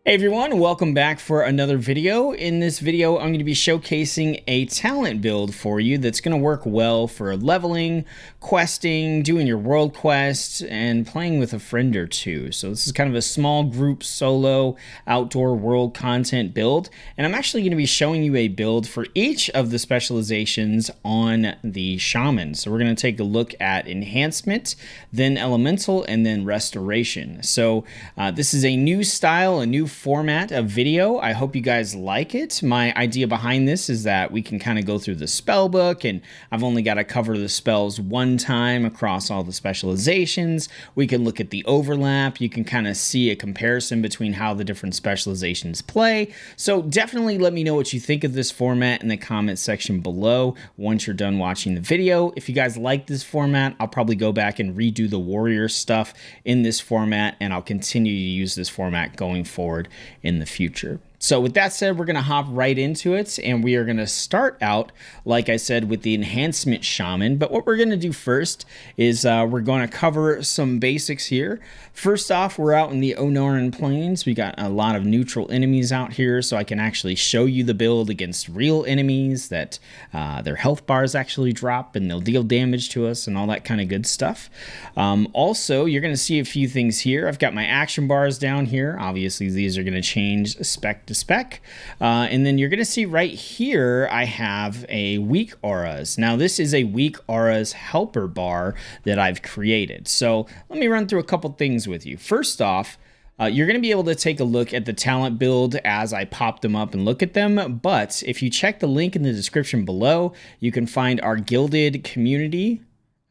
Hey everyone, welcome back for another video. In this video, I'm going to be showcasing a talent build for you that's going to work well for leveling, questing, doing your world quests, and playing with a friend or two. So this is kind of a small group solo outdoor world content build, and I'm actually going to be showing you a build for each of the specializations on the Shaman. So we're going to take a look at Enhancement, then Elemental, and then Restoration. So this is a new style, a new format of video. I hope you guys like it. My idea behind this is that we can kind of go through the spell book, and I've only got to cover the spells one time across all the specializations. We can look at the overlap. You can kind of see a comparison between how the different specializations play. So definitely let me know what you think of this format in the comment section below once you're done watching the video. If you guys like this format, I'll probably go back and redo the warrior stuff in this format, and I'll continue to use this format going forward in the future. So with that said, we're going to hop right into it, and we are going to start out, like I said, with the Enhancement Shaman. But what we're going to do first is we're going to cover some basics here. First off, we're out in the Onoran Plains. We got a lot of neutral enemies out here, so I can actually show you the build against real enemies that their health bars actually drop, and they'll deal damage to us and all that kind of good stuff. Also, you're going to see a few things here. I've got my action bars down here. Obviously, these are going to change spec to spec. And then you're going to see right here, I have a WeakAuras. Now, this is a WeakAuras helper bar that I've created. So let me run through a couple things with you. First off, you're going to be able to take a look at the talent build as I pop them up and look at them. But if you check the link in the description below, you can find our Guilded community.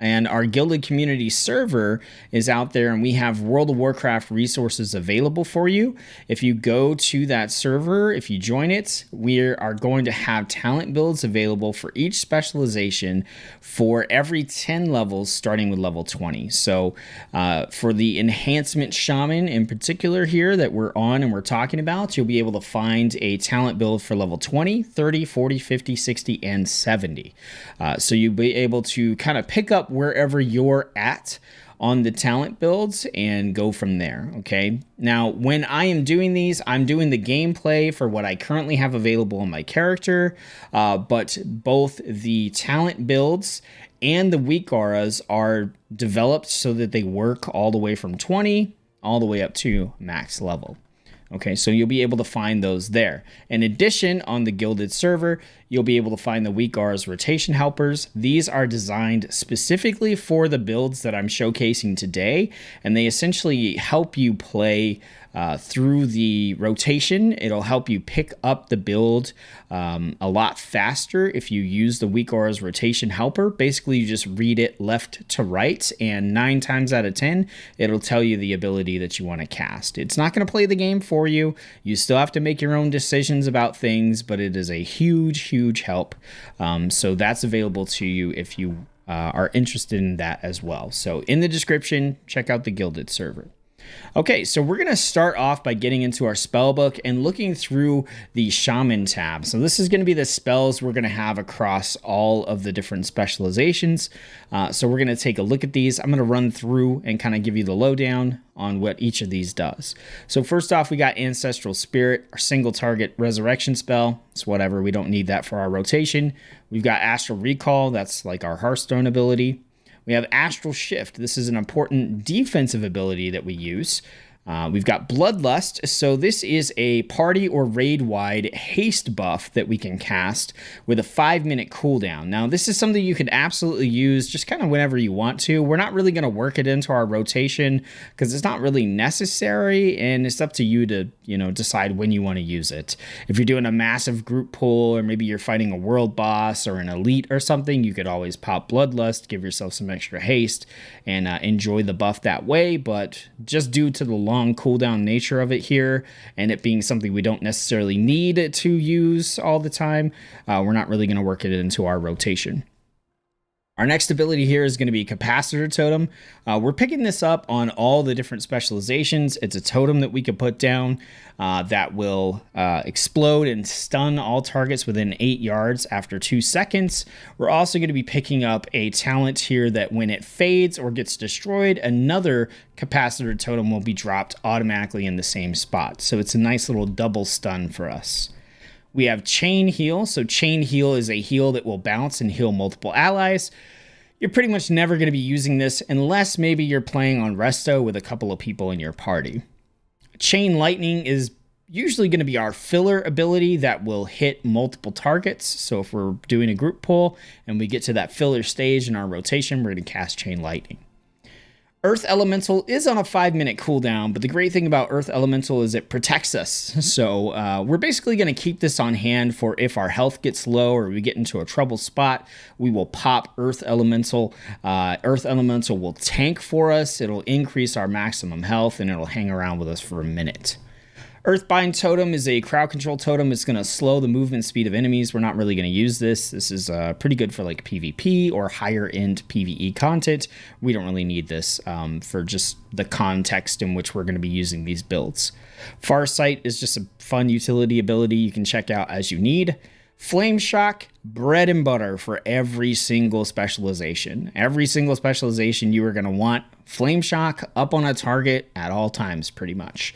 And our Guilded community server is out there, and we have World of Warcraft resources available for you. If you go to that server, if you join it, we are going to have talent builds available for each specialization for every 10 levels, starting with level 20. So for the Enhancement Shaman in particular here that we're on and we're talking about, you'll be able to find a talent build for level 20, 30, 40, 50, 60, and 70. So you'll be able to kind of pick up wherever you're at on the talent builds and go from there. Okay. Now, when I am doing these, I'm doing the gameplay for what I currently have available on my character, but both the talent builds and the WeakAuras are developed so that they work all the way from 20 all the way up to max level. Okay, so you'll be able to find those there. In addition, on the Guilded server, you'll be able to find the WeakAuras rotation helpers. These are designed specifically for the builds that I'm showcasing today, and they essentially help you play through the rotation. It'll help you pick up the build a lot faster if you use the WeakAuras rotation helper. Basically, you just read it left to right, and 9 times out of 10, it'll tell you the ability that you want to cast. It's not going to play the game for you. You still have to make your own decisions about things, but it is a huge help. So that's available to you if you are interested in that as well. So in the description, check out the Guilded server. Okay, so we're going to start off by getting into our spell book and looking through the Shaman tab. So this is going to be the spells we're going to have across all of the different specializations. So we're going to take a look at these. I'm going to run through and kind of give you the lowdown on what each of these does. So first off, we got Ancestral Spirit, our single target resurrection spell. It's whatever, we don't need that for our rotation. We've got Astral Recall, that's like our Hearthstone ability. We have Astral Shift. This is an important defensive ability that we use. We've got Bloodlust. So this is a party or raid-wide haste buff that we can cast with a 5-minute cooldown. Now, this is something you can absolutely use just kind of whenever you want to. We're not really going to work it into our rotation because it's not really necessary, and it's up to you to, decide when you want to use it. If you're doing a massive group pull, or maybe you're fighting a world boss or an elite or something, you could always pop Bloodlust, give yourself some extra haste, and enjoy the buff that way. But just due to the long cooldown nature of it here, and it being something we don't necessarily need to use all the time, we're not really going to work it into our rotation. Our next ability here is going to be Capacitor Totem. We're picking this up on all the different specializations. It's a totem that we could put down that will explode and stun all targets within 8 yards after 2 seconds. We're also going to be picking up a talent here that when it fades or gets destroyed, another Capacitor Totem will be dropped automatically in the same spot. So it's a nice little double stun for us. We have Chain Heal. So Chain Heal is a heal that will bounce and heal multiple allies. You're pretty much never going to be using this unless maybe you're playing on Resto with a couple of people in your party. Chain Lightning is usually going to be our filler ability that will hit multiple targets. So if we're doing a group pull and we get to that filler stage in our rotation, we're going to cast Chain Lightning. Earth Elemental is on a 5-minute cooldown, but the great thing about Earth Elemental is it protects us. So we're basically going to keep this on hand for if our health gets low or we get into a trouble spot, we will pop Earth Elemental. Earth Elemental will tank for us. It'll increase our maximum health, and it'll hang around with us for a minute. Earthbind Totem is a crowd control totem. It's going to slow the movement speed of enemies. We're not really going to use this. This is pretty good for like PvP or higher end PvE content. We don't really need this for just the context in which we're going to be using these builds. Farsight is just a fun utility ability you can check out as you need. Flame Shock, bread and butter for every single specialization. Every single specialization you are going to want Flame Shock up on a target at all times, pretty much.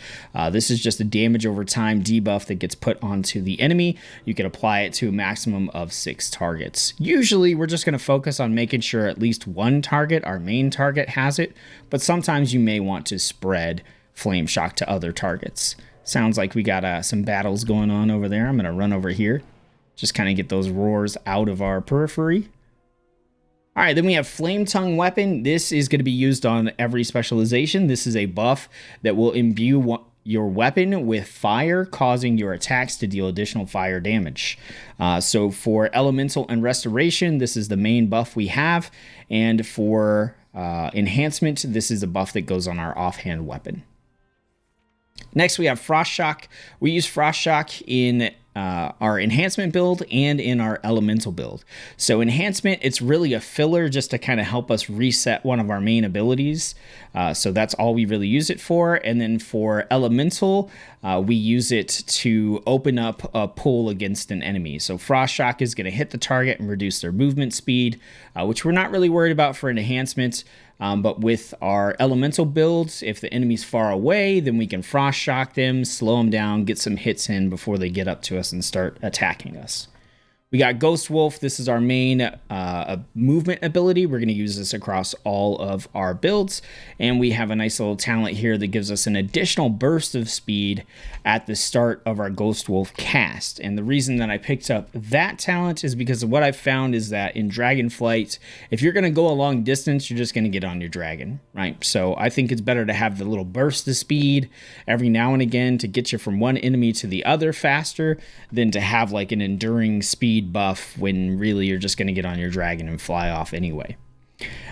This is just a damage over time debuff that gets put onto the enemy. You can apply it to a maximum of 6 targets. Usually, we're just going to focus on making sure at least one target, our main target, has it, but sometimes you may want to spread Flame Shock to other targets. Sounds like we got some battles going on over there. I'm going to run over here. Just kind of get those roars out of our periphery. All right, then we have Flame Tongue Weapon. This is going to be used on every specialization. This is a buff that will imbue your weapon with fire, causing your attacks to deal additional fire damage. So for Elemental and Restoration, this is the main buff we have. And for Enhancement, this is a buff that goes on our offhand weapon. Next, we have Frost Shock. We use Frost Shock in our Enhancement build and in our Elemental build. So Enhancement, it's really a filler just to kind of help us reset one of our main abilities. So that's all we really use it for. And then for Elemental, we use it to open up a pull against an enemy. So Frost Shock is going to hit the target and reduce their movement speed, which we're not really worried about for an Enhancement. But with our Elemental builds, if the enemy's far away, then we can Frost Shock them, slow them down, get some hits in before they get up to us and start attacking us. We got Ghost Wolf. This is our main movement ability. We're going to use this across all of our builds. And we have a nice little talent here that gives us an additional burst of speed at the start of our Ghost Wolf cast. And the reason that I picked up that talent is because what I've found is that in Dragonflight, if you're going to go a long distance, you're just going to get on your dragon, right? So I think it's better to have the little burst of speed every now and again to get you from one enemy to the other faster than to have like an enduring speed buff when really you're just going to get on your dragon and fly off anyway.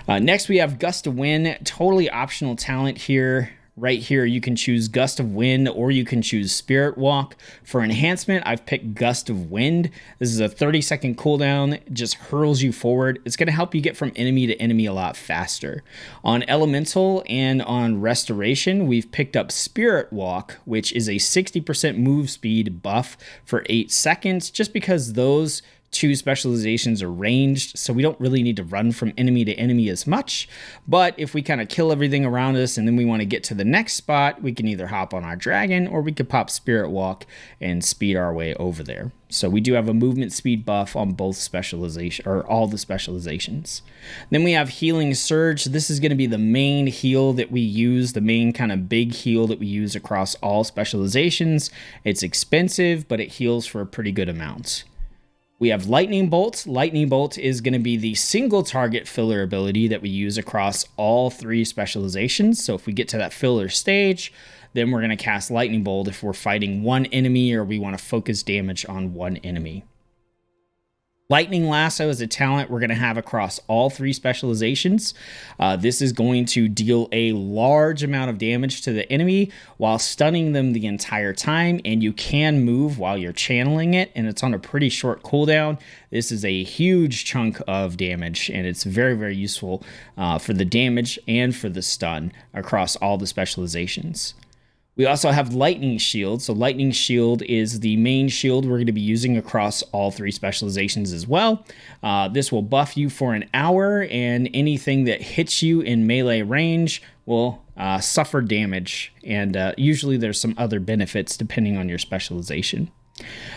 Next, we have Gust of Wind. Totally optional talent here. Right here, you can choose Gust of Wind or you can choose Spirit Walk. For Enhancement, I've picked Gust of Wind. This is a 30-second cooldown. It just hurls you forward. It's going to help you get from enemy to enemy a lot faster. On Elemental and on Restoration, we've picked up Spirit Walk, which is a 60% move speed buff for 8 seconds, just because those two specializations are ranged, so we don't really need to run from enemy to enemy as much. But if we kind of kill everything around us and then we want to get to the next spot, we can either hop on our dragon or we could pop Spirit Walk and speed our way over there. So we do have a movement speed buff on both specialization or all the specializations. Then we have Healing Surge. This is going to be the main heal that we use, the main kind of big heal that we use across all specializations. It's expensive, but it heals for a pretty good amount. We have Lightning Bolt. Lightning Bolt is going to be the single target filler ability that we use across all 3 specializations. So if we get to that filler stage, then we're going to cast Lightning Bolt if we're fighting one enemy or we want to focus damage on one enemy. Lightning Lasso is a talent we're going to have across all 3 specializations. This is going to deal a large amount of damage to the enemy while stunning them the entire time, and you can move while you're channeling it, and it's on a pretty short cooldown. This is a huge chunk of damage, and it's very, very useful for the damage and for the stun across all the specializations. We also have Lightning Shield. So Lightning Shield is the main shield we're going to be using across all 3 specializations as well. This will buff you for an hour, and anything that hits you in melee range will suffer damage. And usually there's some other benefits depending on your specialization.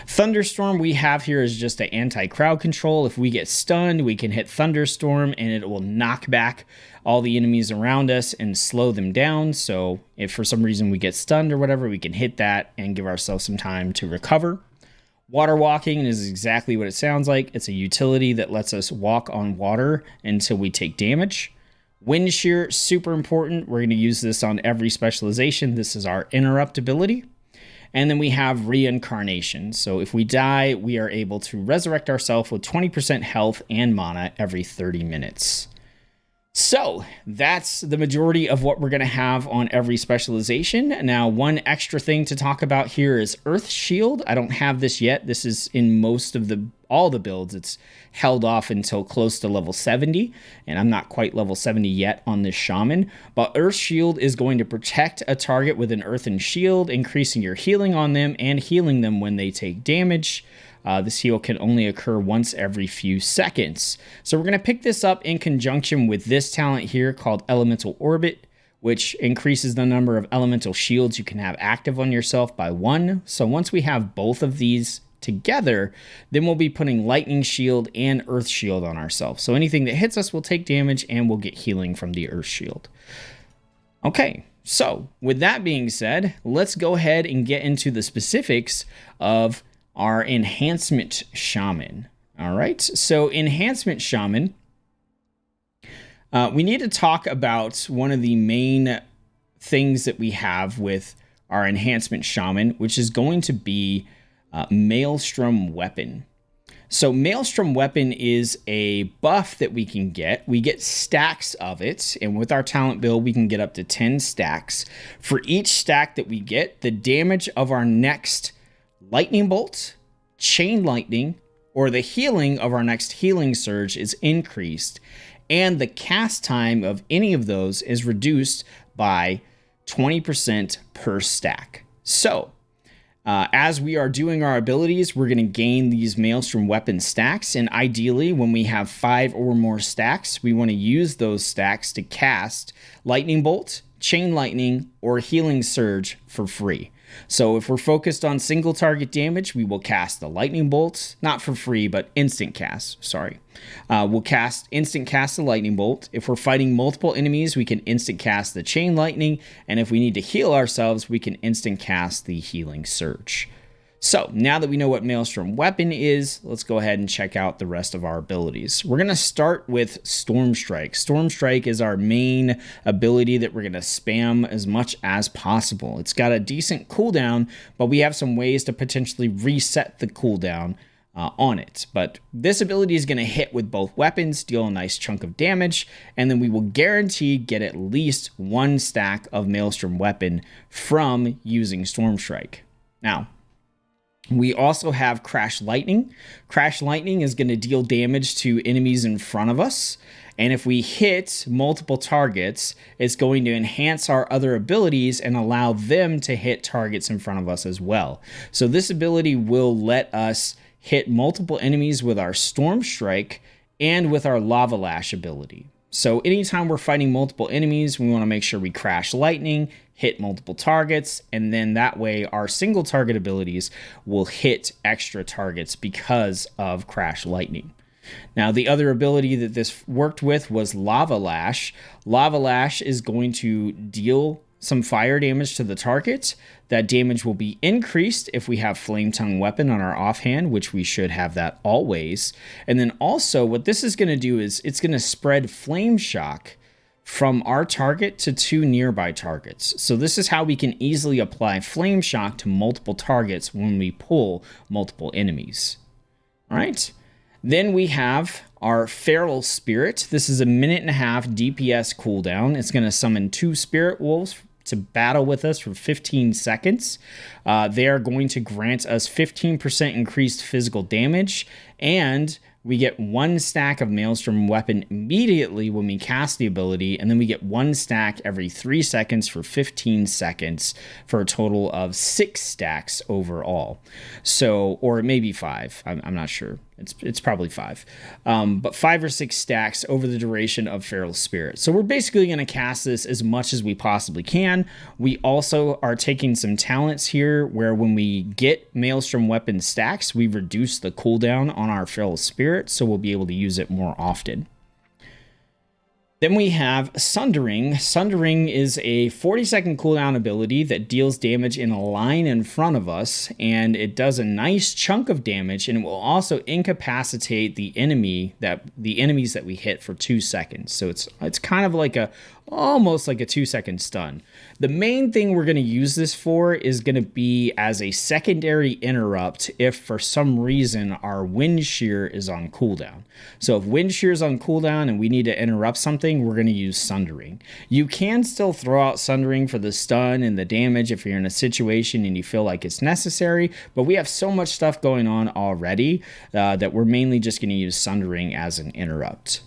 Thunderstorm we have here is just an anti-crowd control. If we get stunned, we can hit Thunderstorm and it will knock back all the enemies around us and slow them down. So if for some reason we get stunned or whatever, we can hit that and give ourselves some time to recover. Water walking is exactly what it sounds like. It's a utility that lets us walk on water until we take damage. Wind Shear, super important. We're going to use this on every specialization. This is our interrupt ability. And then we have Reincarnation. So if we die, we are able to resurrect ourselves with 20% health and mana every 30 minutes. So that's the majority of what we're going to have on every specialization. Now, one extra thing to talk about here is Earth Shield. I don't have this yet. This is in most of all the builds. It's held off until close to level 70, and I'm not quite level 70 yet on this Shaman. But Earth Shield is going to protect a target with an Earthen Shield, increasing your healing on them and healing them when they take damage. This heal can only occur once every few seconds. So we're going to pick this up in conjunction with this talent here called Elemental Orbit, which increases the number of elemental shields you can have active on yourself by 1. So once we have both of these together, then we'll be putting Lightning Shield and Earth Shield on ourselves. So anything that hits us will take damage and we'll get healing from the Earth Shield. Okay, so with that being said, let's go ahead and get into the specifics of our Enhancement Shaman. All right, so Enhancement Shaman, we need to talk about one of the main things that we have with our Enhancement Shaman, which is going to be Maelstrom Weapon. So Maelstrom Weapon is a buff that we can get. We get stacks of it, and with our talent build, we can get up to 10 stacks. For each stack that we get, the damage of our next Lightning Bolt, Chain Lightning, or the healing of our next Healing Surge is increased, and the cast time of any of those is reduced by 20% per stack. So, as we are doing our abilities, we're going to gain these Maelstrom Weapon stacks, and ideally, when we have 5 or more stacks, we want to use those stacks to cast Lightning Bolt, Chain Lightning, or Healing Surge for free. So if we're focused on single target damage, we will cast the Lightning Bolt, not for free, but instant cast, sorry. We'll instant cast the Lightning Bolt. If we're fighting multiple enemies, we can instant cast the Chain Lightning, and if we need to heal ourselves, we can instant cast the Healing Surge. So now that we know what Maelstrom Weapon is, let's go ahead and check out the rest of our abilities. We're going to start with Storm Strike. Storm Strike is our main ability that we're going to spam as much as possible. It's got a decent cooldown, but we have some ways to potentially reset the cooldown on it. But this ability is going to hit with both weapons, deal a nice chunk of damage, and then we will guarantee get at least 1 stack of Maelstrom Weapon from using Storm Strike. Now, we also have Crash Lightning. Crash Lightning is going to deal damage to enemies in front of us. And if we hit multiple targets, it's going to enhance our other abilities and allow them to hit targets in front of us as well. So this ability will let us hit multiple enemies with our Storm Strike and with our Lava Lash ability. So anytime we're fighting multiple enemies, we want to make sure we Crash Lightning, hit multiple targets, and then that way our single target abilities will hit extra targets because of Crash Lightning. Now, the other ability that this worked with was Lava Lash. Lava Lash is going to deal some fire damage to the target. That damage will be increased if we have Flame Tongue Weapon on our offhand, which we should have that always. And then also what this is going to do is it's going to spread Flame Shock from our target to 2 nearby targets. So this is how we can easily apply Flame Shock to multiple targets when we pull multiple enemies. All right. Then we have our Feral Spirit. This is a 1.5 DPS cooldown. It's going to summon 2 Spirit Wolves to battle with us for 15 seconds. They are going to grant us 15% increased physical damage, and we get 1 stack of Maelstrom Weapon immediately when we cast the ability, and then we get 1 stack every 3 seconds for 15 seconds for a total of 6 stacks overall. So, or maybe 5. I'm not sure. It's probably 5. But 5 or 6 stacks over the duration of Feral Spirit. So we're basically going to cast this as much as we possibly can. We also are taking some talents here where when we get Maelstrom Weapon stacks, we reduce the cooldown on our Feral Spirit, so we'll be able to use it more often. Then we have Sundering. Sundering is a 40-second cooldown ability that deals damage in a line in front of us, and it does a nice chunk of damage, and it will also incapacitate the enemies that we hit for 2 seconds. So it's kind of like almost like a 2-second stun. The main thing we're going to use this for is going to be as a secondary interrupt if for some reason our Wind Shear is on cooldown. So if Wind Shear is on cooldown and we need to interrupt something, we're going to use Sundering. You can still throw out Sundering for the stun and the damage if you're in a situation and you feel like it's necessary, but we have so much stuff going on already that we're mainly just going to use Sundering as an interrupt.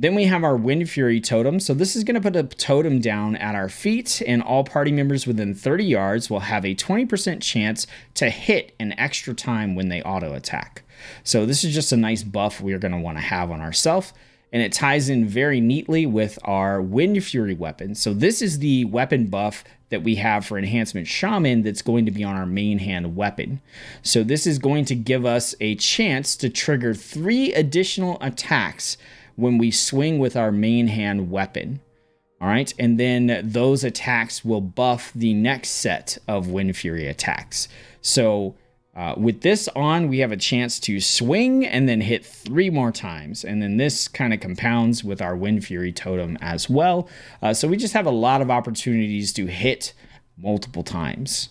Then we have our Wind Fury totem. So this is going to put a totem down at our feet, and all party members within 30 yards will have a 20% chance to hit an extra time when they auto attack. So this is just a nice buff we're going to want to have on ourselves, and it ties in very neatly with our Wind Fury weapon. So this is the weapon buff that we have for Enhancement Shaman that's going to be on our main hand weapon. So this is going to give us a chance to trigger 3 additional attacks when we swing with our main hand weapon. All right, and then those attacks will buff the next set of Wind Fury attacks. So with this on, we have a chance to swing and then hit 3 more times. And then this kind of compounds with our Wind Fury totem as well. So we just have a lot of opportunities to hit multiple times.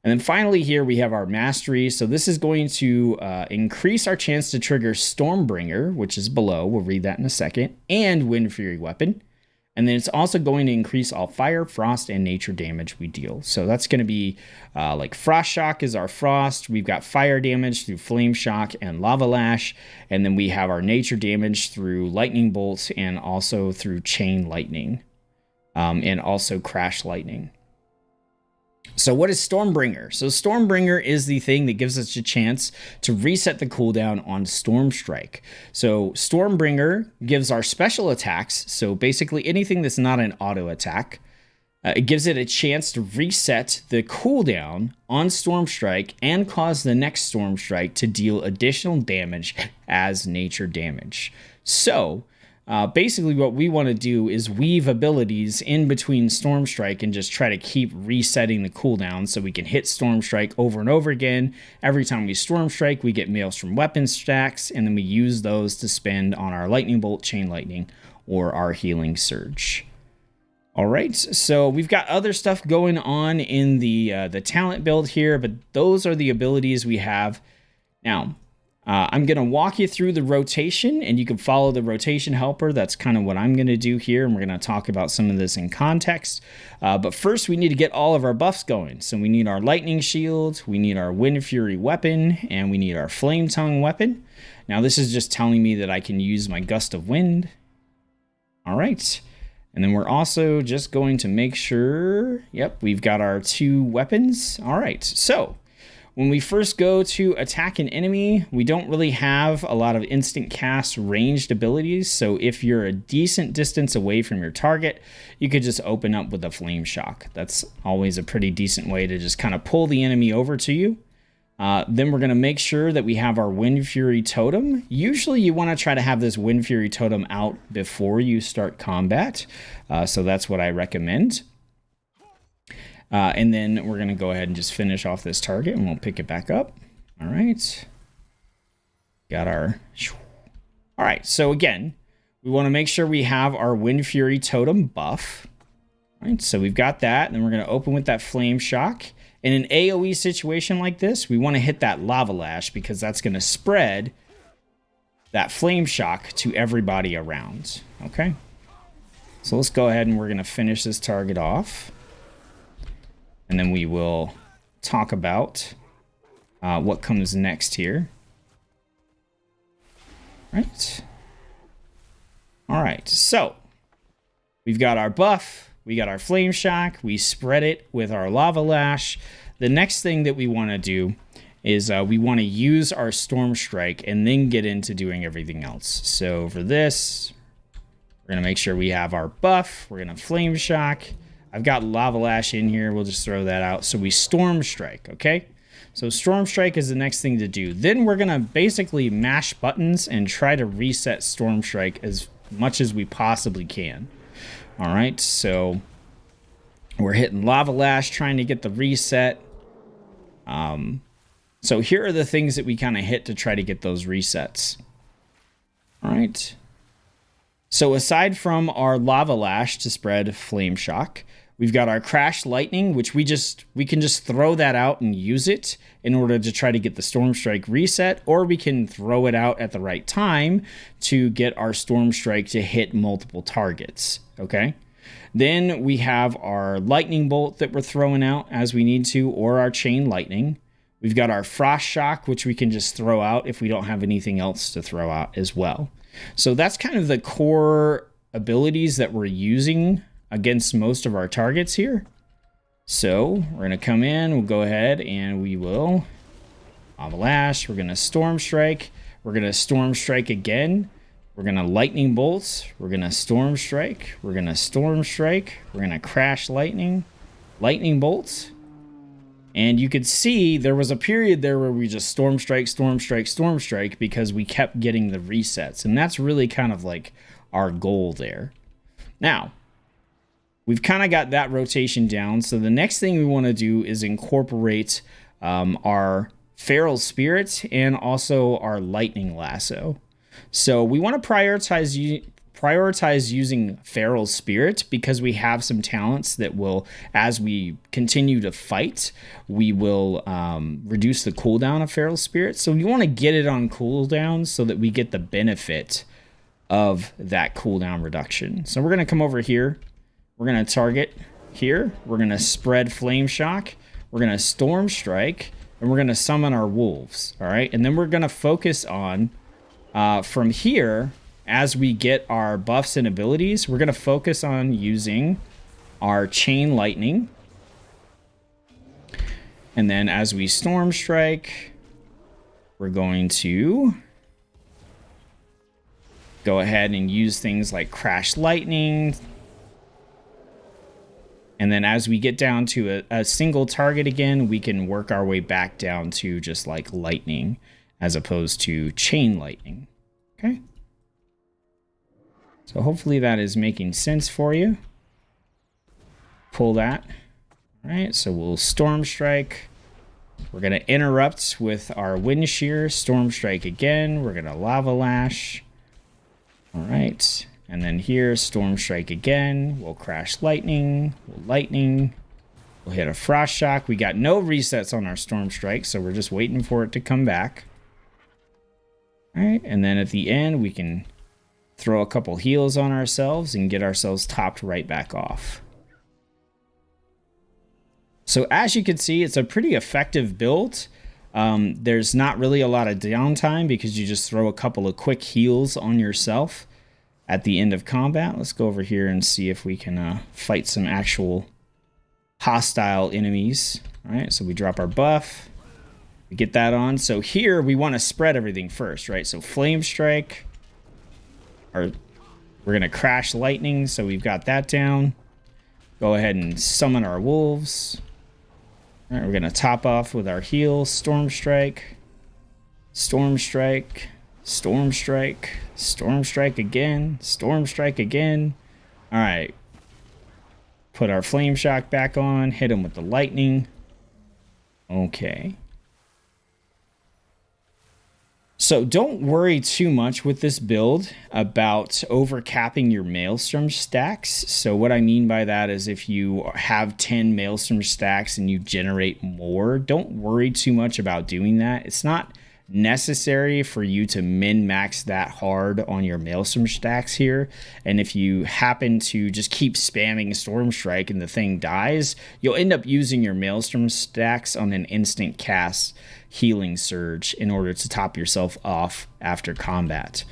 And then finally here we have our Mastery. So this is going to increase our chance to trigger Stormbringer, which is below. We'll read that in a second. And Wind Fury weapon. And then it's also going to increase all fire, frost, and nature damage we deal. So that's going to be like Frost Shock is our frost. We've got fire damage through Flame Shock and Lava Lash. And then we have our nature damage through Lightning Bolt and also through Chain Lightning. And also Crash Lightning. So what is Stormbringer? So Stormbringer is the thing that gives us a chance to reset the cooldown on Storm Strike. So Stormbringer gives our special attacks, so basically anything that's not an auto attack, it gives it a chance to reset the cooldown on Storm Strike and cause the next Storm Strike to deal additional damage as nature damage. So basically what we want to do is weave abilities in between Storm Strike and just try to keep resetting the cooldown so we can hit Storm Strike over and over again. Every time we Storm Strike, we get Maelstrom weapon stacks, and then we use those to spend on our Lightning Bolt, Chain Lightning, or our Healing Surge. All right, so we've got other stuff going on in the talent build here, but those are the abilities we have. Now, I'm going to walk you through the rotation, and you can follow the rotation helper. That's kind of what I'm going to do here, and we're going to talk about some of this in context. But first, we need to get all of our buffs going. So we need our Lightning Shield, we need our Wind Fury weapon, and we need our Flame Tongue weapon. Now, this is just telling me that I can use my Gust of Wind. All right. And then we're also just going to make sure, yep, we've got our 2 weapons. All right, so when we first go to attack an enemy, we don't really have a lot of instant cast ranged abilities. So if you're a decent distance away from your target, you could just open up with a Flame Shock. That's always a pretty decent way to just kind of pull the enemy over to you. Then we're going to make sure that we have our Wind Fury totem. Usually you want to try to have this Wind Fury totem out before you start combat. So that's what I recommend. And then we're going to go ahead and just finish off this target, and we'll pick it back up. All right. Got our... All right, so again, we want to make sure we have our Wind Fury totem buff. All right, so we've got that, and then we're going to open with that Flame Shock. In an AoE situation like this, we want to hit that Lava Lash because that's going to spread that flame shock to everybody around. Okay, so let's go ahead and we're going to finish this target off, and then we will talk about what comes next here. Right. All right, so we've got our buff, we got our flame shock, we spread it with our lava lash. The next thing that we want to do is we want to use our storm strike and then get into doing everything else. So for this, we're going to make sure we have our buff, we're going to flame shock. I've got lava lash in here, we'll just throw that out. So we storm strike, okay? So storm strike is the next thing to do. Then we're going to basically mash buttons and try to reset storm strike as much as we possibly can. All right, so we're hitting lava lash, trying to get the reset. So here are the things that we kind of hit to try to get those resets. All right. So aside from our lava lash to spread flame shock, we've got our crash lightning, which we can just throw that out and use it in order to try to get the storm strike reset, or we can throw it out at the right time to get our storm strike to hit multiple targets. Okay. Then we have our lightning bolt that we're throwing out as we need to, or our chain lightning. We've got our frost shock, which we can just throw out if we don't have anything else to throw out as well. So that's kind of the core abilities that we're using against most of our targets here. So we're going to come in, we'll go ahead and we will lava lash. We're going to storm strike. We're going to storm strike again. We're going to lightning bolts. We're going to storm strike. We're going to storm strike. We're going to crash lightning bolts. And you could see there was a period there where we just storm strike, storm strike, storm strike, because we kept getting the resets. And that's really kind of like our goal there. Now, we've kind of got that rotation down. So the next thing we want to do is incorporate our feral spirits and also our lightning lasso. So we want to prioritize using feral spirit because we have some talents that will, as we continue to fight, we will reduce the cooldown of feral spirit. So we want to get it on cooldown so that we get the benefit of that cooldown reduction. So we're going to come over here. We're going to target here. We're going to spread flame shock. We're going to storm strike, and we're going to summon our wolves. All right. And then we're going to focus on from here, as we get our buffs and abilities, we're going to focus on using our chain lightning. And then as we storm strike, we're going to go ahead and use things like crash lightning. And then as we get down to a single target again, we can work our way back down to just like lightning as opposed to chain lightning. Okay. So hopefully that is making sense for you. Pull that. All right, so we'll storm strike. We're going to interrupt with our wind shear, storm strike again. We're going to lava lash. All right. And then here, storm strike again. We'll crash lightning. We'll lightning. We'll hit a frost shock. We got no resets on our storm strike, so we're just waiting for it to come back. All right. And then at the end, we can throw a couple heals on ourselves and get ourselves topped right back off. So as you can see, it's a pretty effective build. There's not really a lot of downtime because you just throw a couple of quick heals on yourself at the end of combat. Let's go over here and see if we can fight some actual hostile enemies. All right, so we drop our buff. We get that on. So here we want to spread everything first, right? So flame strike. We're going to crash lightning, so we've got that down. Go ahead and summon our wolves. All right, we're going to top off with our heal, storm strike, storm strike, storm strike, storm strike again, storm strike again. All right. Put our flame shock back on, hit him with the lightning. Okay. So don't worry too much with this build about overcapping your Maelstrom stacks. So what I mean by that is if you have 10 Maelstrom stacks and you generate more, don't worry too much about doing that. It's not necessary for you to min-max that hard on your Maelstrom stacks here. And if you happen to just keep spamming Storm Strike and the thing dies, you'll end up using your Maelstrom stacks on an instant cast Healing Surge in order to top yourself off after combat.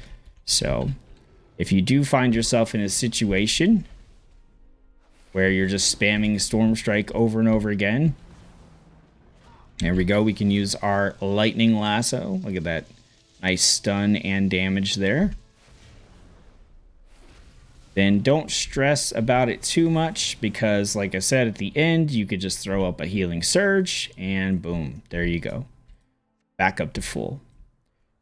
So if you do find yourself in a situation where you're just spamming Storm Strike over and over again, there we go. We can use our Lightning Lasso. Look at that nice stun and damage there. Then don't stress about it too much because, like I said, at the end, you could just throw up a Healing Surge and boom, there you go. Back up to full.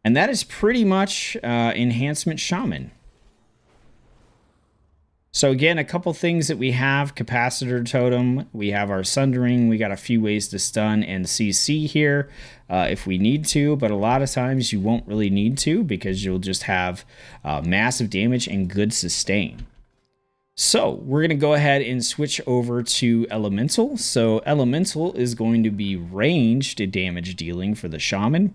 And that is pretty much Enhancement Shaman. So again, a couple things that we have: Capacitor Totem, we have our Sundering, we got a few ways to stun and CC here if we need to, but a lot of times you won't really need to because you'll just have massive damage and good sustain. So we're going to go ahead and switch over to Elemental. So Elemental is going to be ranged damage dealing for the Shaman.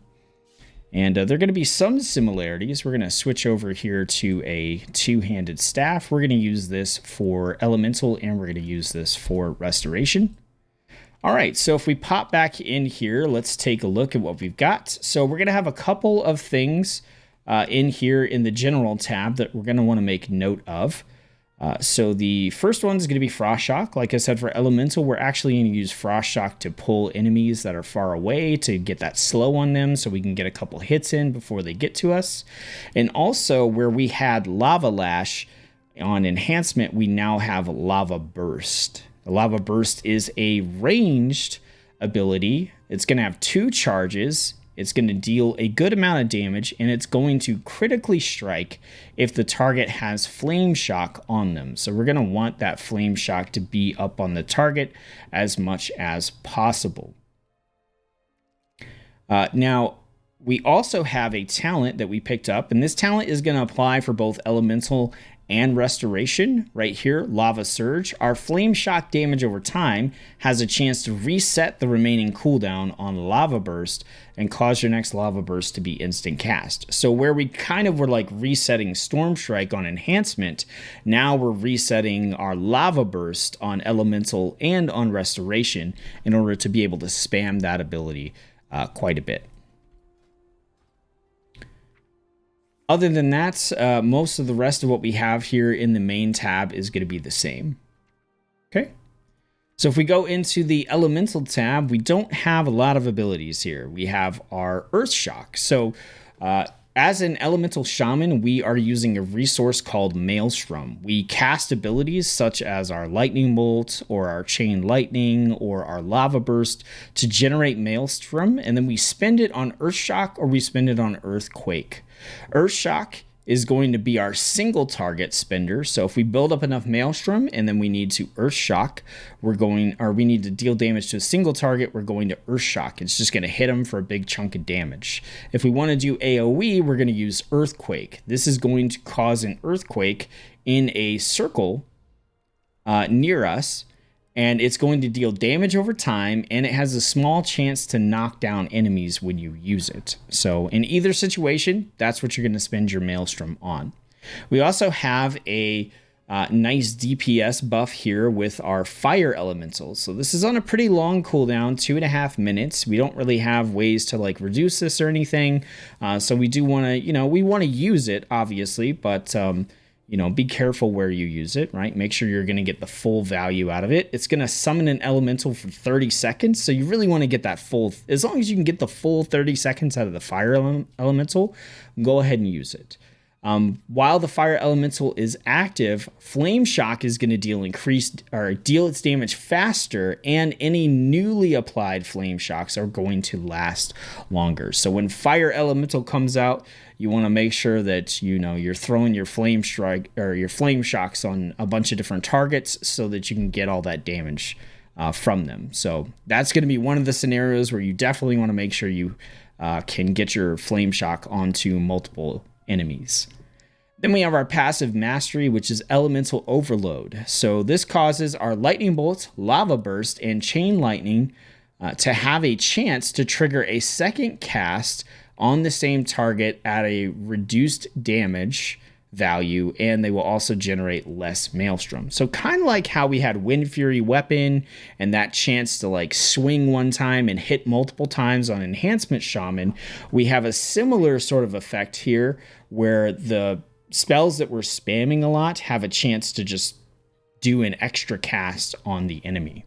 And there are going to be some similarities. We're going to switch over here to a two-handed staff. We're going to use this for Elemental, and we're going to use this for Restoration. All right, so if we pop back in here, let's take a look at what we've got. So we're going to have a couple of things in here in the General tab that we're going to want to make note of. So the first one is going to be Frost Shock. Like I said, for Elemental, we're actually going to use Frost Shock to pull enemies that are far away to get that slow on them so we can get a couple hits in before they get to us. And also, where we had Lava Lash on Enhancement, we now have Lava Burst. The Lava Burst is a ranged ability. It's going to have 2 charges. It's going to deal a good amount of damage, and it's going to critically strike if the target has Flame Shock on them. So we're going to want that Flame Shock to be up on the target as much as possible. Now, we also have a talent that we picked up, and this talent is going to apply for both Elemental and Restoration. Right here, Lava Surge. Our Flame Shock damage over time has a chance to reset the remaining cooldown on Lava Burst and cause your next Lava Burst to be instant cast. So where we kind of were like resetting Storm Strike on Enhancement, now we're resetting our Lava Burst on Elemental and on Restoration in order to be able to spam that ability quite a bit. Other than that, most of the rest of what we have here in the main tab is going to be the same. Okay. So if we go into the Elemental tab, we don't have a lot of abilities here. We have our Earth Shock. So as an Elemental Shaman, we are using a resource called Maelstrom. We cast abilities such as our Lightning Bolt or our Chain Lightning or our Lava Burst to generate Maelstrom, and then we spend it on Earth Shock or we spend it on Earthquake. Earth Shock is going to be our single target spender. So if we build up enough Maelstrom and then we need to Earth Shock, we need to deal damage to a single target, we're going to Earth Shock. It's just going to hit them for a big chunk of damage. If we want to do AoE, we're going to use Earthquake. This is going to cause an earthquake in a circle near us, and it's going to deal damage over time, and it has a small chance to knock down enemies when you use it. So in either situation, that's what you're going to spend your Maelstrom on. We also have a nice DPS buff here with our Fire Elementals. So this is on a pretty long cooldown, 2.5 minutes. We don't really have ways to like reduce this or anything. So we do want to, we want to use it, obviously, but be careful where you use it, right? Make sure you're going to get the full value out of it. It's going to summon an elemental for 30 seconds. So you really want to get that full, as long as you can get the full 30 seconds out of the fire elemental, go ahead and use it. While the fire elemental is active, Flame Shock is going to deal its damage faster, and any newly applied Flame Shocks are going to last longer. So when fire elemental comes out, you want to make sure that you're throwing your Flame Strike or your Flame Shocks on a bunch of different targets so that you can get all that damage from them. So that's going to be one of the scenarios where you definitely want to make sure you can get your Flame Shock onto multiple enemies. Then we have our passive mastery, which is Elemental Overload. So this causes our Lightning Bolt, Lava Burst, and Chain Lightning to have a chance to trigger a second cast on the same target at a reduced damage value, and they will also generate less Maelstrom. So kind of like how we had Wind Fury weapon and that chance to like swing one time and hit multiple times on Enhancement Shaman, we have a similar sort of effect here where the spells that we're spamming a lot have a chance to just do an extra cast on the enemy.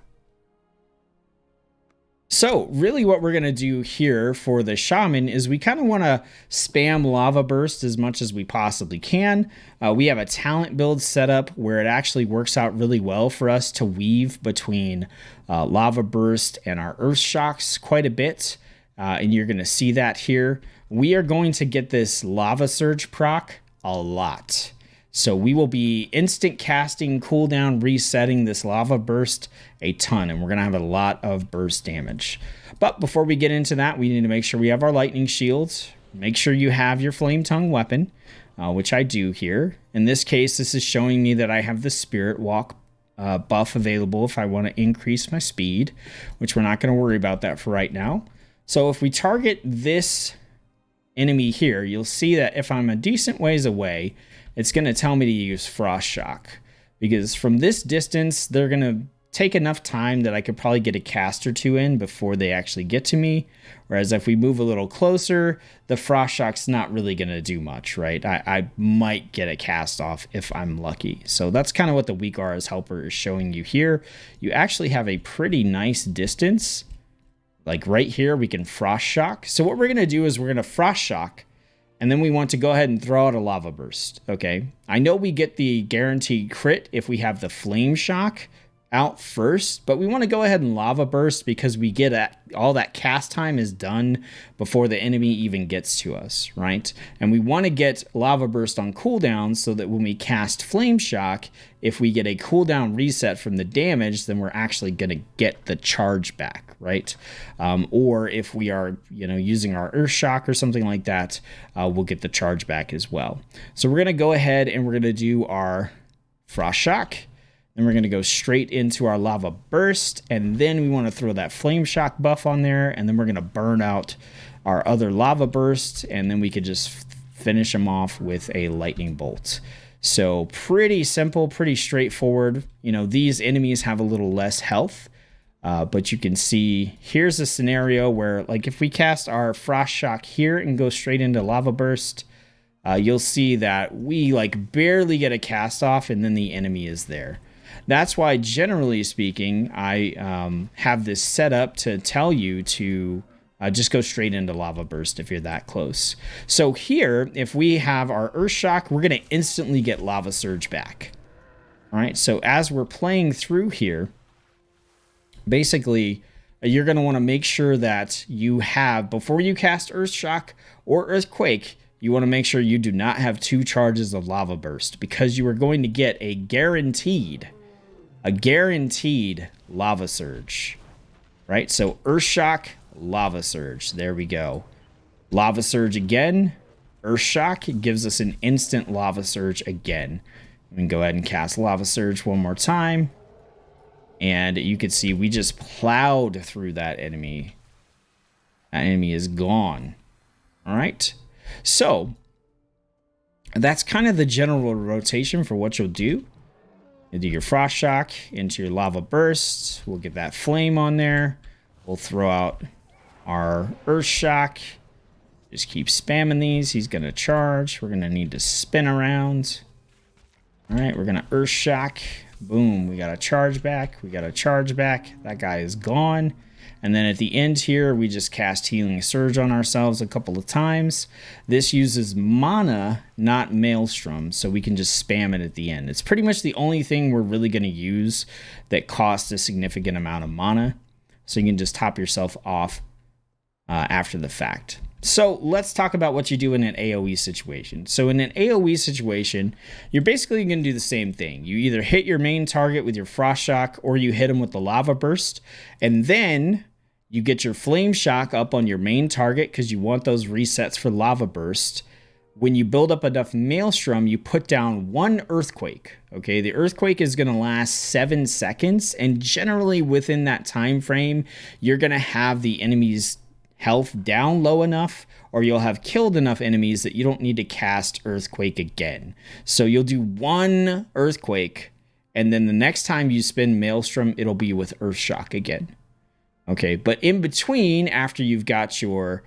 So really what we're going to do here for the Shaman is we kind of want to spam Lava Burst as much as we possibly can. We have a talent build set up where it actually works out really well for us to weave between Lava Burst and our Earth Shocks quite a bit. And you're going to see that here. We are going to get this Lava Surge proc a lot. So we will be instant casting, cooldown, resetting this Lava Burst a ton, and we're going to have a lot of burst damage. But before we get into that, we need to make sure we have our lightning shields. Make sure you have your flame tongue weapon, which I do here. In this case, this is showing me that I have the Spirit Walk buff available if I want to increase my speed, which we're not going to worry about that for right now. So if we target this enemy here, you'll see that if I'm a decent ways away, it's going to tell me to use Frost Shock, because from this distance, they're going to take enough time that I could probably get a cast or two in before they actually get to me. Whereas if we move a little closer, the Frost Shock's not really going to do much, right? I might get a cast off if I'm lucky. So that's kind of what the WeakAuras helper is showing you here. You actually have a pretty nice distance. Like right here, we can Frost Shock. So what we're going to do is we're going to Frost Shock, and then we want to go ahead and throw out a Lava Burst, okay? I know we get the guaranteed crit if we have the Flame Shock out first, but we want to go ahead and Lava Burst because we get all that cast time is done before the enemy even gets to us, right? And we want to get Lava Burst on cooldown so that when we cast Flame Shock, if we get a cooldown reset from the damage, then we're actually going to get the charge back, right? Or if we are, using our Earth Shock or something like that, we'll get the charge back as well. So we're going to go ahead and we're going to do our Frost Shock. And we're going to go straight into our Lava Burst, and then we want to throw that Flame Shock buff on there, and then we're going to burn out our other Lava Burst, and then we could just finish them off with a Lightning Bolt. So pretty simple, pretty straightforward. These enemies have a little less health, but you can see here's a scenario where, like, if we cast our Frost Shock here and go straight into Lava Burst, you'll see that we barely get a cast off, and then the enemy is there. That's why, generally speaking, I have this set up to tell you to just go straight into Lava Burst if you're that close. So here, if we have our Earth Shock, we're going to instantly get Lava Surge back. All right, so as we're playing through here, basically, you're going to want to make sure that you have, before you cast Earth Shock or Earthquake, you want to make sure you do not have 2 charges of Lava Burst, because you are going to get a guaranteed Lava Surge, right? So Earth Shock, Lava Surge. There we go. Lava Surge again. Earth Shock gives us an instant Lava Surge again. We can go ahead and cast Lava Surge one more time. And you can see we just plowed through that enemy. That enemy is gone. All right. So that's kind of the general rotation for what you'll do. You'll do your Frost Shock into your Lava Burst. We'll get that flame on there. We'll throw out our Earth Shock. Just keep spamming these. He's going to charge. We're going to need to spin around. All right, we're going to Earth Shock. Boom, we got a charge back. We got a charge back. That guy is gone. And then at the end here, we just cast Healing Surge on ourselves a couple of times. This uses mana, not Maelstrom, so we can just spam it at the end. It's pretty much the only thing we're really going to use that costs a significant amount of mana. So you can just top yourself off after the fact. So let's talk about what you do in an AoE situation. So in an AoE situation, you're basically going to do the same thing. You either hit your main target with your Frost Shock or you hit him with the Lava Burst. And then you get your Flame Shock up on your main target because you want those resets for Lava Burst. When you build up enough Maelstrom, you put down 1 Earthquake. Okay, the Earthquake is going to last 7 seconds. And generally within that time frame, you're going to have the enemies health down low enough, or you'll have killed enough enemies that you don't need to cast Earthquake again. So you'll do one Earthquake, and then the next time you spin Maelstrom, it'll be with Earthshock again. Okay, but in between, after you've got your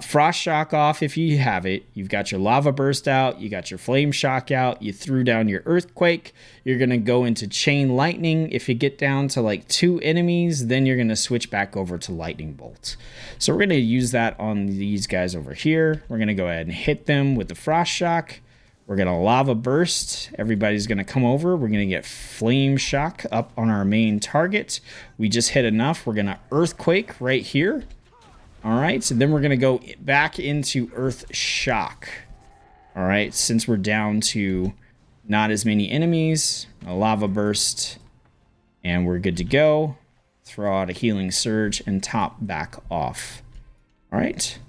Frost Shock off, if you have it, you've got your Lava Burst out, you got your Flame Shock out, you threw down your Earthquake, you're going to go into Chain Lightning. If you get down to like 2 enemies, then you're going to switch back over to Lightning Bolt. So we're going to use that on these guys over here. We're going to go ahead and hit them with the Frost Shock. We're going to Lava Burst. Everybody's going to come over. We're going to get Flame Shock up on our main target. We just hit enough. We're going to Earthquake right here. All right, so then we're going to go back into Earth Shock. All right, since we're down to not as many enemies, a Lava Burst, and we're good to go. Throw out a Healing Surge and top back off. All right,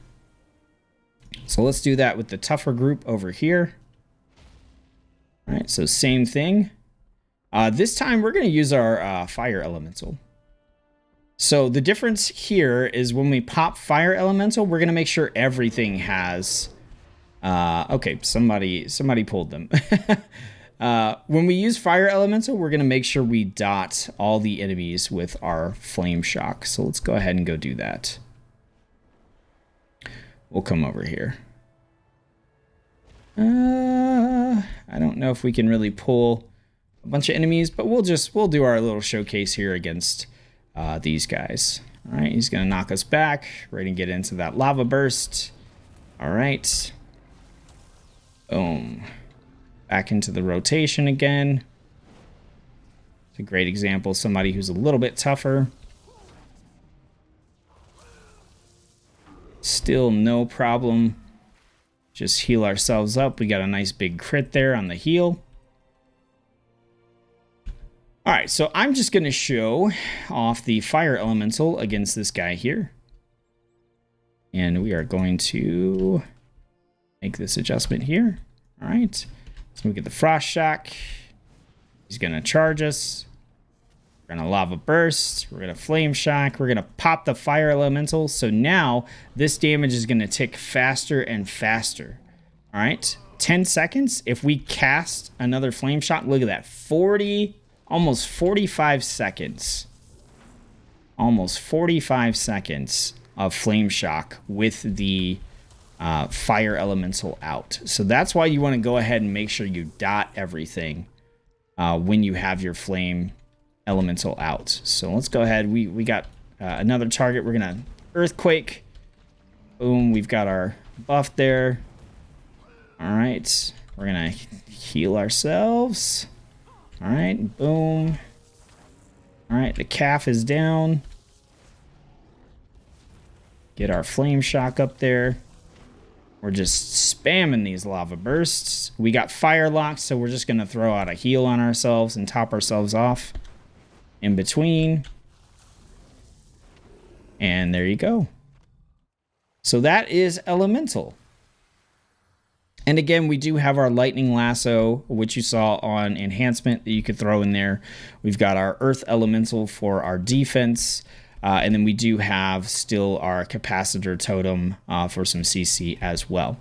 so let's do that with the tougher group over here. All right, so same thing. This time we're going to use our Fire Elemental. So the difference here is when we pop Fire Elemental, we're going to make sure everything has... okay, somebody pulled them. When we use Fire Elemental, we're going to make sure we dot all the enemies with our Flame Shock. So let's go ahead and go do that. We'll come over here. I don't know if we can really pull a bunch of enemies, but we'll do our little showcase here against... these guys. All right, he's going to knock us back. Ready to get into that Lava Burst. All right. Boom. Back into the rotation again. It's a great example. Somebody who's a little bit tougher. Still no problem. Just heal ourselves up. We got a nice big crit there on the heal. All right, so I'm just going to show off the Fire Elemental against this guy here. And we are going to make this adjustment here. All right, so we get the Frost Shock. He's going to charge us. We're going to Lava Burst. We're going to Flame Shock. We're going to pop the Fire Elemental. So now this damage is going to tick faster and faster. All right, 10 seconds. If we cast another Flame Shock, look at that, almost 45 seconds. Almost 45 seconds of Flame Shock with the Fire Elemental out. So that's why you want to go ahead and make sure you dot everything when you have your Flame Elemental out. So let's go ahead. We got another target. We're going to Earthquake. Boom. We've got our buff there. All right. We're going to heal ourselves. All right, boom. All right, the calf is down. Get our Flame Shock up there. We're just spamming these Lava Bursts. We got Fire Locks, so we're just going to throw out a heal on ourselves and top ourselves off in between. And there you go. So that is Elemental. And again, we do have our Lightning Lasso, which you saw on Enhancement that you could throw in there. We've got our Earth Elemental for our defense. And then we do have still our Capacitor Totem for some CC as well.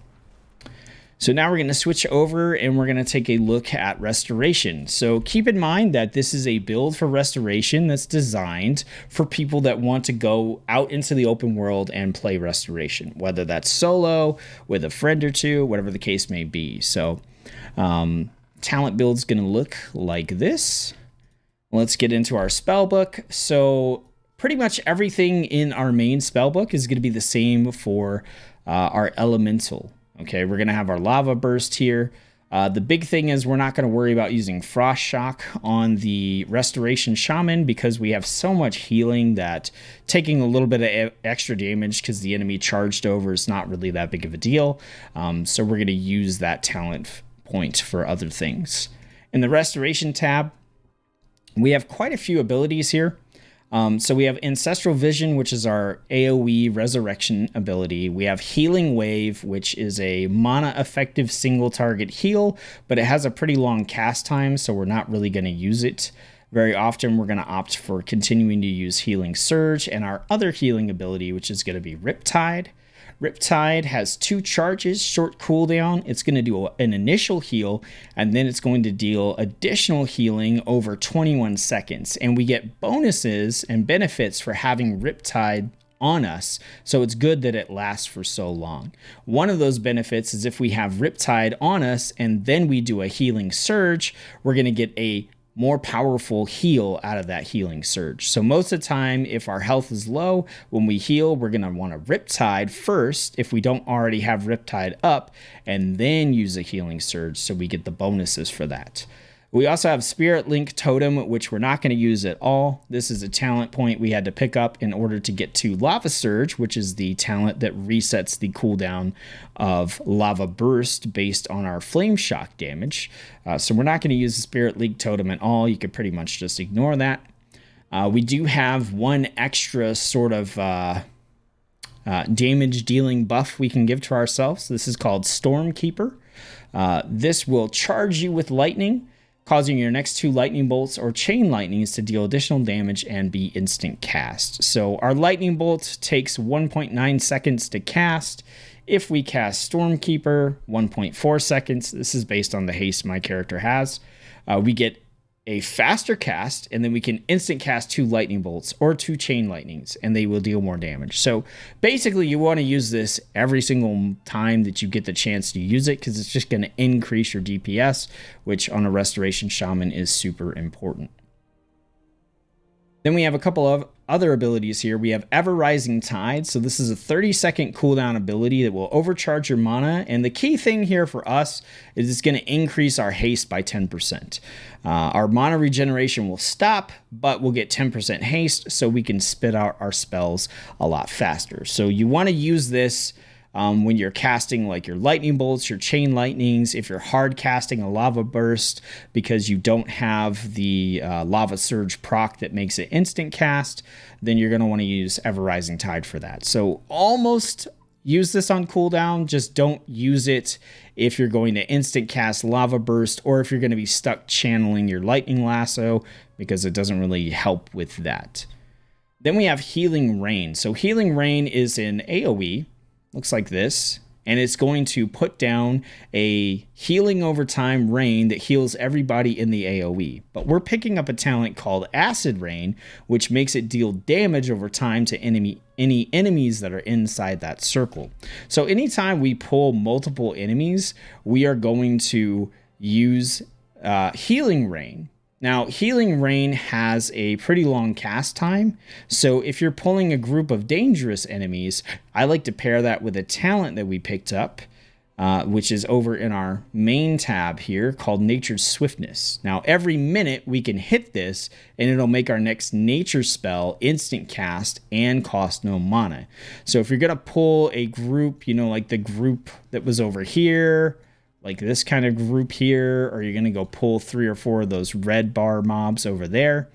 So now we're going to switch over and we're going to take a look at Restoration. So keep in mind that this is a build for Restoration that's designed for people that want to go out into the open world and play Restoration, whether that's solo, with a friend or two, whatever the case may be. So talent build's going to look like this. Let's get into our spellbook. So pretty much everything in our main spellbook is going to be the same for our elemental. Okay, we're going to have our Lava Burst here. The big thing is we're not going to worry about using Frost Shock on the Restoration Shaman because we have so much healing that taking a little bit of extra damage because the enemy charged over is not really that big of a deal. So we're going to use that talent point for other things. In the Restoration tab, we have quite a few abilities here. So we have Ancestral Vision, which is our AoE Resurrection ability. We have Healing Wave, which is a mana effective single target heal, but it has a pretty long cast time, so we're not really going to use it Very often we're going to opt for continuing to use Healing Surge and our other healing ability, which is going to be Riptide. Riptide has 2 charges, short cooldown. It's going to do an initial heal, and then it's going to deal additional healing over 21 seconds. And we get bonuses and benefits for having Riptide on us, so it's good that it lasts for so long. One of those benefits is if we have Riptide on us and then we do a Healing Surge, we're going to get a more powerful heal out of that Healing Surge. So most of the time, if our health is low, when we heal, we're going to want to Riptide first if we don't already have Riptide up, and then use a Healing Surge so we get the bonuses for that. We also have Spirit Link Totem, which we're not going to use at all. This is a talent point we had to pick up in order to get to Lava Surge, which is the talent that resets the cooldown of Lava Burst based on our Flame Shock damage. So we're not going to use the Spirit Link Totem at all. You could pretty much just ignore that. We do have one extra sort of damage dealing buff we can give to ourselves. This is called Stormkeeper. This will charge you with lightning, causing your next 2 lightning bolts or chain lightnings to deal additional damage and be instant cast. So our lightning bolt takes 1.9 seconds to cast. If we cast Stormkeeper, 1.4 seconds. This is based on the haste my character has. We get a faster cast, and then we can instant cast 2 lightning bolts or 2 chain lightnings, and they will deal more damage. So basically you want to use this every single time that you get the chance to use it, because it's just going to increase your DPS, which on a Restoration Shaman is super important. Then we have a couple of other abilities here. We have Ever Rising Tide. So this is a 30-second cooldown ability that will overcharge your mana. And the key thing here for us is it's going to increase our haste by 10%. Our mana regeneration will stop, but we'll get 10% haste, so we can spit out our spells a lot faster. So you want to use this when you're casting like your lightning bolts, your chain lightnings, if you're hard casting a lava burst because you don't have the lava surge proc that makes it instant cast, then you're going to want to use Ever Rising Tide for that. So almost use this on cooldown, just don't use it if you're going to instant cast lava burst, or if you're going to be stuck channeling your lightning lasso, because it doesn't really help with that. Then we have Healing Rain. So Healing Rain is an AoE. Looks like this, and it's going to put down a healing over time rain that heals everybody in the AoE. But we're picking up a talent called Acid Rain, which makes it deal damage over time to any enemies that are inside that circle. So anytime we pull multiple enemies, we are going to use Healing Rain. Now, Healing Rain has a pretty long cast time, so if you're pulling a group of dangerous enemies, I like to pair that with a talent that we picked up, which is over in our main tab here, called Nature's Swiftness. Now, every minute we can hit this, and it'll make our next nature spell instant cast and cost no mana. So if you're going to pull a group, you know, like the group that was over here, like this kind of group here, or you're going to go pull 3 or 4 of those red bar mobs over there,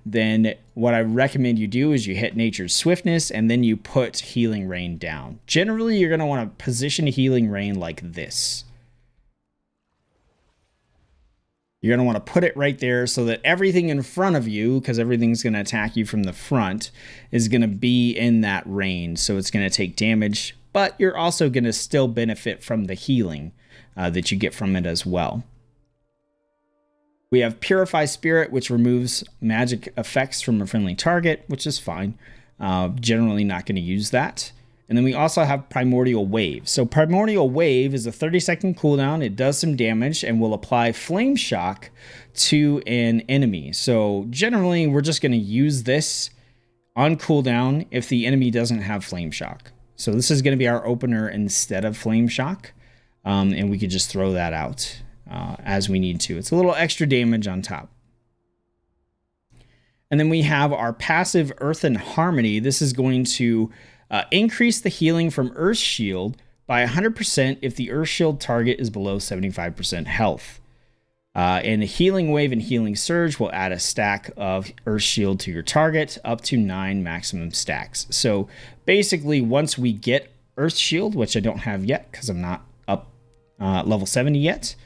then what I recommend you do is you hit Nature's Swiftness and then you put Healing Rain down. Generally, you're going to want to position Healing Rain like this. You're going to want to put it right there so that everything in front of you, because everything's going to attack you from the front, is going to be in that range. So it's going to take damage, but you're also going to still benefit from the healing that you get from it as well. We have Purify Spirit, which removes magic effects from a friendly target, which is fine. Generally not going to use that. And then we also have Primordial Wave. So Primordial Wave is a 30-second cooldown. It does some damage and will apply Flame Shock to an enemy. So generally, we're just going to use this on cooldown if the enemy doesn't have Flame Shock. So this is going to be our opener instead of Flame Shock. And we could just throw that out as we need to. It's a little extra damage on top. And then we have our passive Earth and Harmony. This is going to increase the healing from Earth Shield by 100% if the Earth Shield target is below 75% health. And a Healing Wave and Healing Surge will add a stack of Earth Shield to your target, up to 9 maximum stacks. So basically, once we get Earth Shield, which I don't have yet because I'm not up level 70 yet,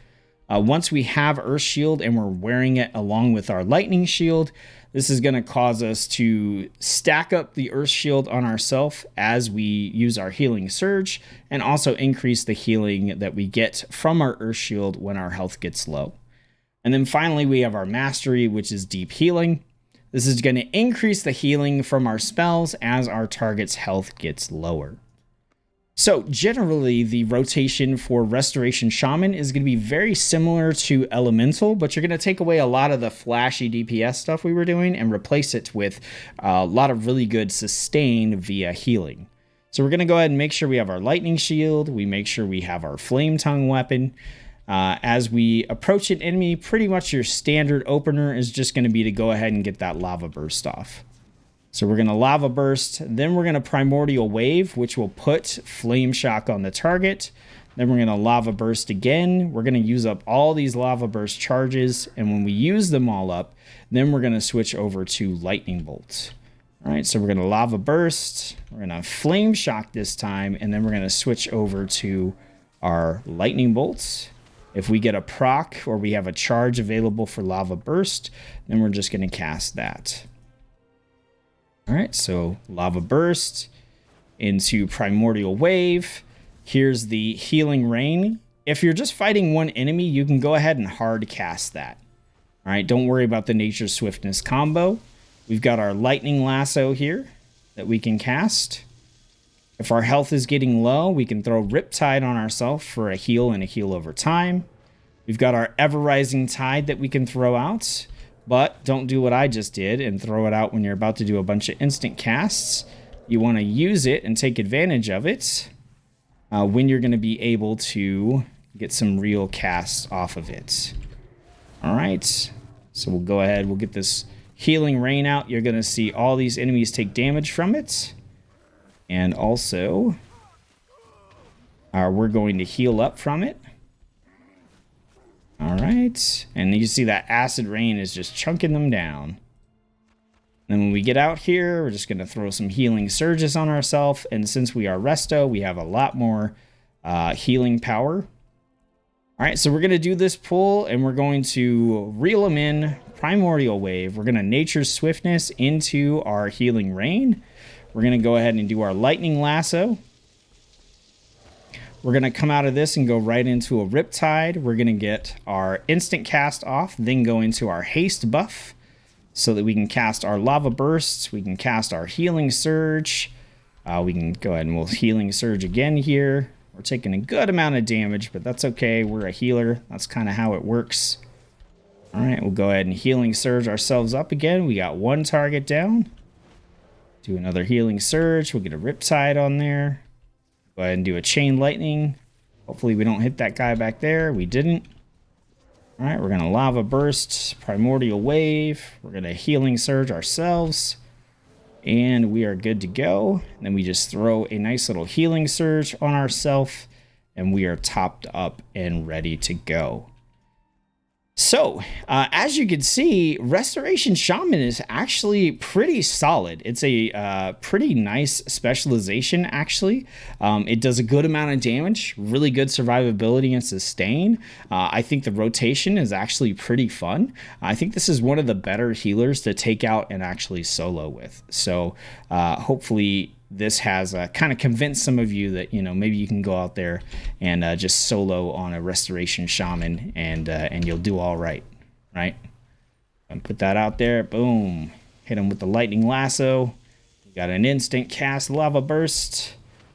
Once we have Earth Shield and we're wearing it along with our Lightning Shield, this is going to cause us to stack up the Earth Shield on ourselves as we use our Healing Surge, and also increase the healing that we get from our Earth Shield when our health gets low. And then finally, we have our Mastery, which is Deep Healing. This is going to increase the healing from our spells as our target's health gets lower. So generally, the rotation for Restoration Shaman is going to be very similar to Elemental, but you're going to take away a lot of the flashy DPS stuff we were doing and replace it with a lot of really good sustain via healing. So we're going to go ahead and make sure we have our Lightning Shield. We make sure we have our Flame Tongue weapon. As we approach an enemy, pretty much your standard opener is just going to be to go ahead and get that Lava Burst off. So we're going to Lava Burst, then we're going to Primordial Wave, which will put Flame Shock on the target. Then we're going to Lava Burst again. We're going to use up all these Lava Burst charges, and when we use them all up, then we're going to switch over to Lightning Bolts. All right, so we're going to Lava Burst, we're going to Flame Shock this time, and then we're going to switch over to our Lightning Bolts. If we get a proc or we have a charge available for Lava Burst, then we're just going to cast that. All right, so Lava Burst into Primordial Wave. Here's the Healing Rain. If you're just fighting one enemy, you can go ahead and hard cast that. All right, don't worry about the Nature Swiftness combo. We've got our Lightning Lasso here that we can cast. If our health is getting low, we can throw Riptide on ourselves for a heal and a heal over time. We've got our Ever Rising Tide that we can throw out. But don't do what I just did and throw it out when you're about to do a bunch of instant casts. You want to use it and take advantage of it when you're going to be able to get some real casts off of it. All right, so we'll go ahead. We'll get this Healing Rain out. You're going to see all these enemies take damage from it. And also, we're going to heal up from it. All right, and you see that Acid Rain is just chunking them down. Then when we get out here, we're just going to throw some Healing Surges on ourselves, and since we are Resto, we have a lot more healing power. All right, so we're going to do this pull, and we're going to reel them in, Primordial Wave. We're going to Nature Swiftness into our Healing Rain. We're going to go ahead and do our Lightning Lasso. We're going to come out of this and go right into a Riptide. We're going to get our instant cast off, then go into our haste buff so that we can cast our Lava Bursts. We can cast our Healing Surge. We can go ahead and we'll Healing Surge again here. We're taking a good amount of damage, but that's okay. We're a healer. That's kind of how it works. All right, we'll go ahead and Healing Surge ourselves up again. We got one target down. Do another Healing Surge. We'll get a Riptide on there. Go ahead and do a Chain Lightning. Hopefully we don't hit that guy back there. We didn't. All right, we're going to Lava Burst, Primordial Wave. We're going to Healing Surge ourselves. And we are good to go. And then we just throw a nice little Healing Surge on ourselves. And we are topped up and ready to go. So, as you can see, Restoration Shaman is actually pretty solid. It's a pretty nice specialization, actually. It does a good amount of damage, really good survivability and sustain. I think the rotation is actually pretty fun. I think this is one of the better healers to take out and actually solo with. So, hopefully this has kind of convinced some of you that, you know, maybe you can go out there and just solo on a Restoration Shaman and you'll do all right, right? And put that out there. Boom. Hit him with the Lightning Lasso. We got an instant cast Lava Burst.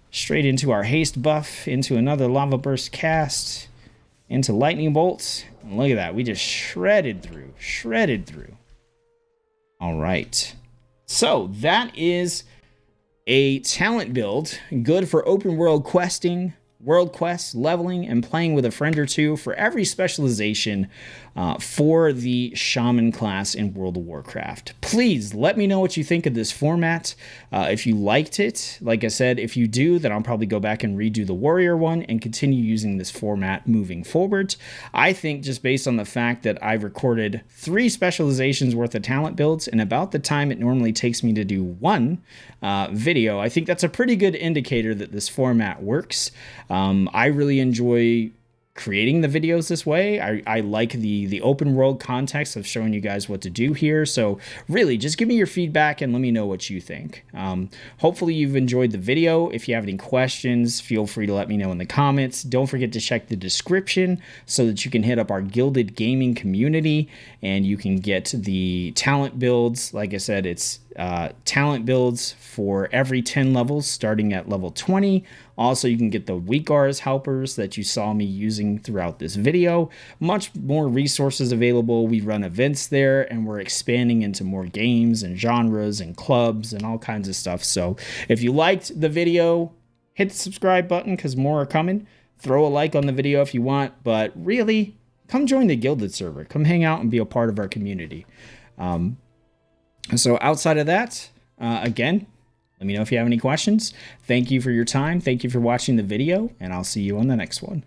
Straight into our haste buff. Into another Lava Burst cast. Into Lightning Bolts. And look at that. We just shredded through. Shredded through. All right. So that is a talent build, good for open world questing, world quests, leveling, and playing with a friend or two for every specialization for the Shaman class in World of Warcraft. Please let me know what you think of this format. If you liked it, like I said, if you do, then I'll probably go back and redo the Warrior one and continue using this format moving forward. I think just based on the fact that I've recorded 3 specializations worth of talent builds in about the time it normally takes me to do one video, I think that's a pretty good indicator that this format works. I really enjoy creating the videos this way. I like the open world context of showing you guys what to do here. So really, just give me your feedback and let me know what you think. Hopefully you've enjoyed the video. If you have any questions, feel free to let me know in the comments. Don't forget to check the description so that you can hit up our Gilded Gaming community and you can get the talent builds. Like I said, it's talent builds for every 10 levels starting at level 20. Also, you can get the WeakAuras helpers that you saw me using throughout this video. Much more resources available. We run events there and we're expanding into more games and genres and clubs and all kinds of stuff. So if you liked the video, hit the subscribe button because more are coming. Throw a like on the video if you want, but really, come join the Gilded server. Come hang out and be a part of our community. So outside of that, again, let me know if you have any questions. Thank you for your time. Thank you for watching the video, and I'll see you on the next one.